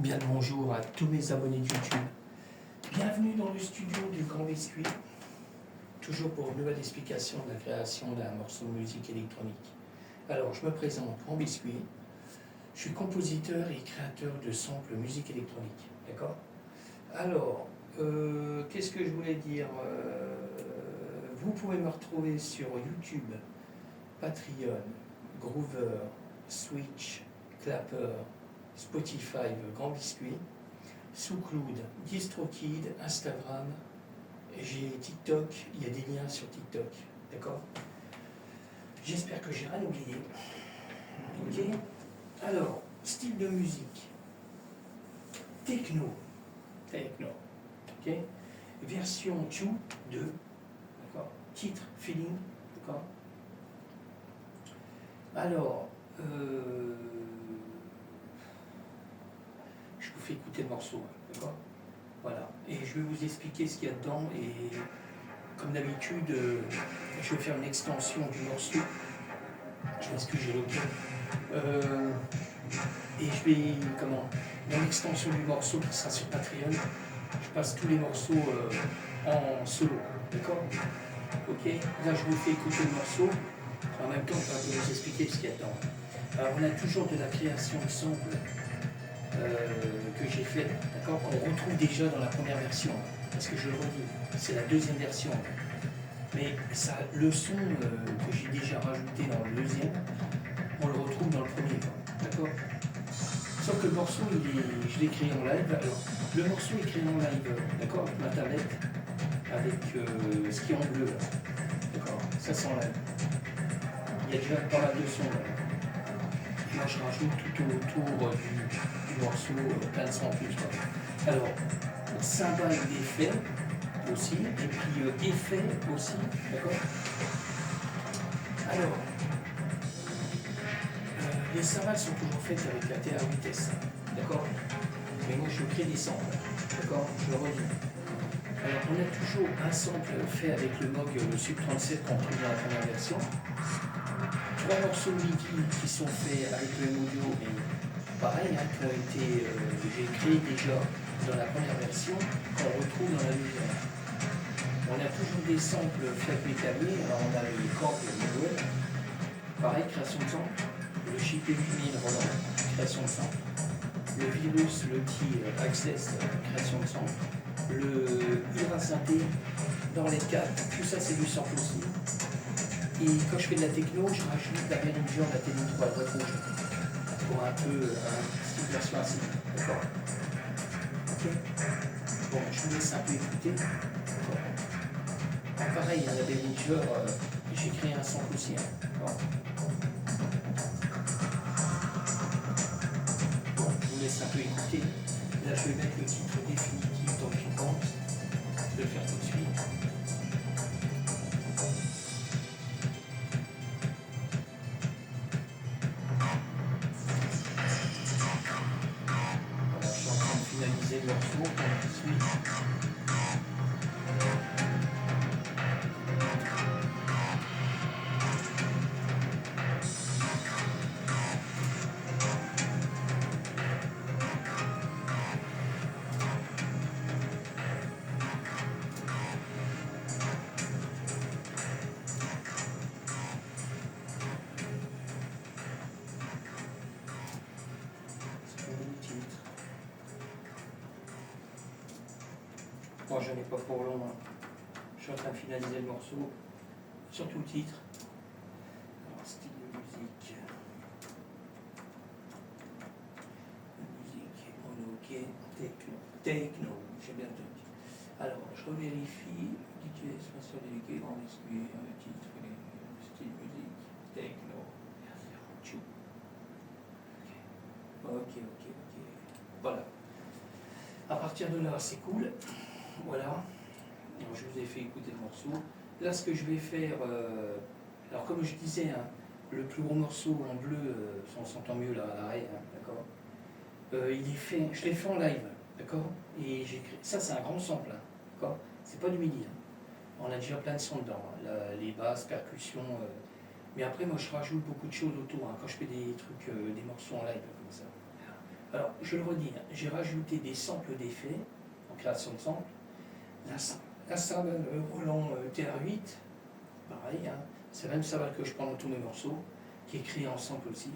Bien le bonjour à tous mes abonnés de YouTube. Bienvenue dans le studio du Grand Biscuit, toujours pour une nouvelle explication de la création d'un morceau de musique électronique. Alors, je me présente, Grand Biscuit. Je suis compositeur et créateur de samples musique électronique. D'accord? Alors, qu'est-ce que je voulais dire? Vous pouvez me retrouver sur YouTube, Patreon, Groover, Switch, Clapper, Spotify, Grand Biscuit, SoundCloud, DistroKid, Instagram, j'ai TikTok, il y a des liens sur TikTok, d'accord? J'espère que j'ai rien oublié. Ok? Alors, style de musique, techno, ok? Version 2, d'accord? Titre, feeling, d'accord? Alors, je vous fais écouter le morceau, d'accord? Voilà, et je vais vous expliquer ce qu'il y a dedans, et comme d'habitude, je vais faire une extension du morceau. Je m'excuse, j'ai lequel. Et je vais, dans l'extension du morceau qui sera sur Patreon, je passe tous les morceaux en solo, d'accord? Ok, là je vous fais écouter le morceau, en même temps je vais vous expliquer ce qu'il y a dedans. Alors on a toujours de la création de samples que j'ai fait, d'accord, qu'on retrouve déjà dans la première version, parce que je le redis, c'est la deuxième version. Mais ça, le son que j'ai déjà rajouté dans le deuxième, on le retrouve dans le premier, d'accord? Sauf que le morceau, je l'ai créé en live. Alors, le morceau est créé en live, d'accord, avec ma tablette, avec ce qui est en bleu, d'accord, ça c'est en live. Il y a déjà pas mal de sons là. Moi je rajoute tout autour du morceau plein de sons en plus. Alors, cymbales d'effets aussi, et puis effets aussi, d'accord. Alors, les cymbales sont toujours faites avec la terre à vitesse, d'accord. Mais moi je crée des samples, d'accord, je le redis. Alors on a toujours un sample fait avec le Moog, le Sub 37 qu'on trouve dans la première version. 3 morceaux MIDI qui sont faits avec le M-Audio, et pareil, qui ont été, j'ai créé déjà dans la première version, qu'on retrouve dans la deuxième. On a toujours des samples faits avec mes claviers. Alors on a les cordes de Manuel, pareil, création de sample. Le Chip 8000 Roland, création de sample. Le Virus, le petit Access, création de sample. Le Ira Synthé, dans les 4, tout ça c'est du sample aussi. Et quand je fais de la techno, je rajoute la Behringer, la TD3, la boîte rouge, pour un peu une version assez. D'accord. Ok. Bon, je vous laisse un peu écouter. Ah, pareil, la Behringer, j'ai créé un sample aussi. D'accord. Bon, je vous laisse un peu écouter. Là, je vais mettre le titre définitif dans une compte. Je vais le faire tout de suite. Voilà, je suis en train de finaliser le morceau pour tout de suite. Moi, je n'ai pas pour long. Je suis en train de finaliser le morceau, surtout le titre. Alors, style de musique. Musique, on est ok. Techno, j'ai bien entendu. Alors, je revérifie. DJ, spatial délégué, grand biscuit, le titre, style musique, techno. Ok. Voilà. À partir de là, c'est cool. Voilà. Alors, je vous ai fait écouter le morceau. Là, ce que je vais faire, alors comme je disais, hein, le plus gros morceau en bleu, on s'entend mieux là à l'arrêt, hein, d'accord. Il est fait, je l'ai fait en live, d'accord. Et j'ai créé, ça c'est un grand sample, hein, d'accord. C'est pas du midi. Hein. On a déjà plein de sons dedans, hein, les basses, percussions. Mais après, moi, je rajoute beaucoup de choses autour hein, quand je fais des trucs, des morceaux en live comme ça. Alors, je le redis, hein, j'ai rajouté des samples d'effets en création de samples. La salle Roland TR8, pareil, hein, c'est la même salle que je prends dans tous mes morceaux, qui est créé en sample aussi.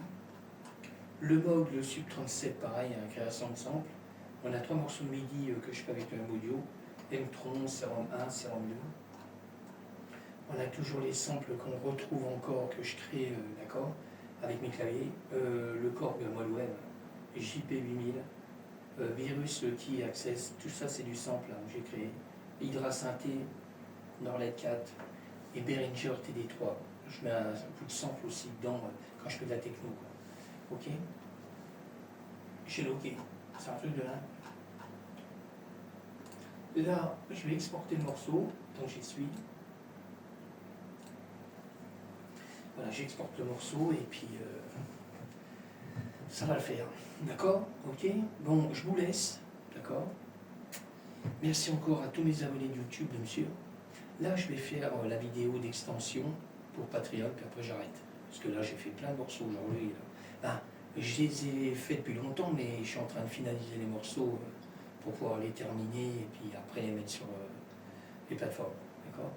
Le Moog, le Sub 37, pareil, hein, création de samples. On a 3 morceaux de MIDI que je fais avec le même audio, M-Tron, Serum 1, Serum 2. On a toujours les samples qu'on retrouve encore, que je crée, d'accord, avec mes claviers. Le Korg Moldweb, JP8000, Virus Key Access, tout ça c'est du sample hein, que j'ai créé. Hydra Synthé, Norlet 4 et Behringer TD3. Je mets un coup de sample aussi dedans quand je fais de la techno. Quoi. Ok. J'ai le OK. C'est un truc de là. Là, je vais exporter le morceau, donc j'y suis. Voilà, j'exporte le morceau et puis ça va le faire. D'accord? Ok? Bon, je vous laisse. D'accord? Merci encore à tous mes abonnés de YouTube, bien sûr. Là, je vais faire la vidéo d'extension pour Patreon, puis après j'arrête. Parce que là, j'ai fait plein de morceaux aujourd'hui. Ben, je les ai faits depuis longtemps, mais je suis en train de finaliser les morceaux pour pouvoir les terminer et puis après les mettre sur les plateformes. D'accord?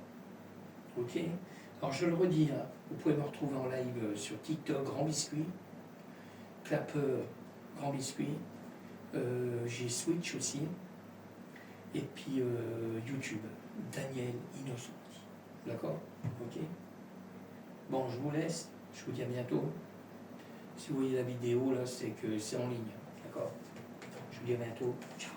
Ok? Alors, je le redis, hein, vous pouvez me retrouver en live sur TikTok, Grand Biscuit, Clapper, Grand Biscuit, j'ai Switch aussi, et puis YouTube, Daniel Innocenti. D'accord? Ok? Bon, je vous laisse, je vous dis à bientôt. Si vous voyez la vidéo, là, c'est que c'est en ligne. D'accord? Je vous dis à bientôt. Ciao.